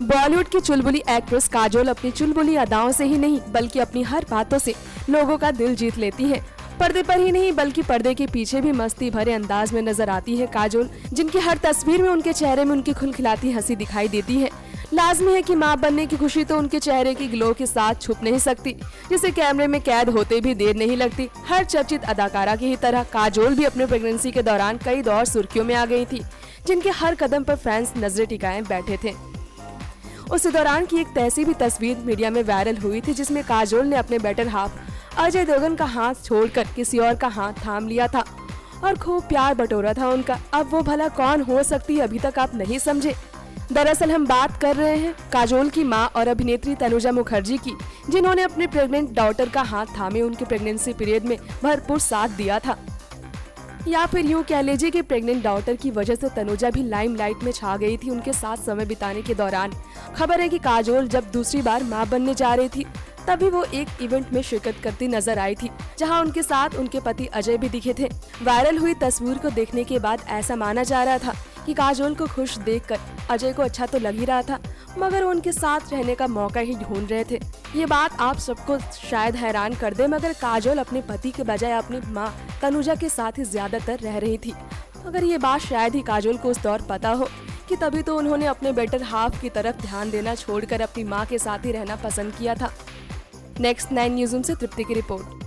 बॉलीवुड की चुलबुली एक्ट्रेस काजोल अपनी चुलबुली अदाओं से ही नहीं बल्कि अपनी हर बातों से लोगों का दिल जीत लेती है। पर्दे पर ही नहीं बल्कि पर्दे के पीछे भी मस्ती भरे अंदाज में नजर आती है काजोल, जिनकी हर तस्वीर में उनके चेहरे में उनकी खुलखिलाती हंसी दिखाई देती है। लाजमी है कि मां बनने की खुशी तो उनके चेहरे की ग्लो के साथ छुप नहीं सकती, जिसे कैमरे में कैद होते भी देर नहीं लगती। हर चर्चित अदाकारा की ही तरह काजोल भी अपने प्रेगनेंसी के दौरान कई दौर सुर्खियों में आ गई थी, जिनके हर कदम पर फैंस नजरें टिकाए बैठे थे। उस दौरान की एक ऐसी भी तस्वीर मीडिया में वायरल हुई थी, जिसमें काजोल ने अपने बेटर हाफ अजय देवगन का हाथ छोड़कर किसी और का हाथ थाम लिया था और खूब प्यार बटोरा था उनका। अब वो भला कौन हो सकती है, अभी तक आप नहीं समझे? दरअसल हम बात कर रहे हैं काजोल की मां और अभिनेत्री तनुजा मुखर्जी की, जिन्होंने अपने प्रेग्नेंट डॉटर का हाथ थामे उनके प्रेगनेंसी पीरियड में भरपूर साथ दिया था। या फिर यूँ कह लीजिए कि प्रेग्नेंट डॉटर की वजह से तनुजा भी लाइमलाइट में छा गई थी उनके साथ समय बिताने के दौरान। खबर है कि काजोल जब दूसरी बार मां बनने जा रही थी, तभी वो एक इवेंट में शिरकत करती नजर आई थी, जहां उनके साथ उनके पति अजय भी दिखे थे। वायरल हुई तस्वीर को देखने के बाद ऐसा माना जा रहा था कि काजोल को खुश देखकर अजय को अच्छा तो लग ही रहा था, मगर वो उनके साथ रहने का मौका ही ढूंढ रहे थे। ये बात आप सबको शायद हैरान कर दे, मगर काजोल अपने पति के बजाय अपनी मां तनुजा के साथ ही ज्यादातर रह रही थी। मगर ये बात शायद ही काजोल को उस दौर पता हो कि तभी तो उन्होंने अपने बेटर हाफ की तरफ ध्यान देना छोड़कर अपनी मां के साथ ही रहना पसंद किया था। नेक्स्ट 9 न्यूज़ से तृप्ति की रिपोर्ट।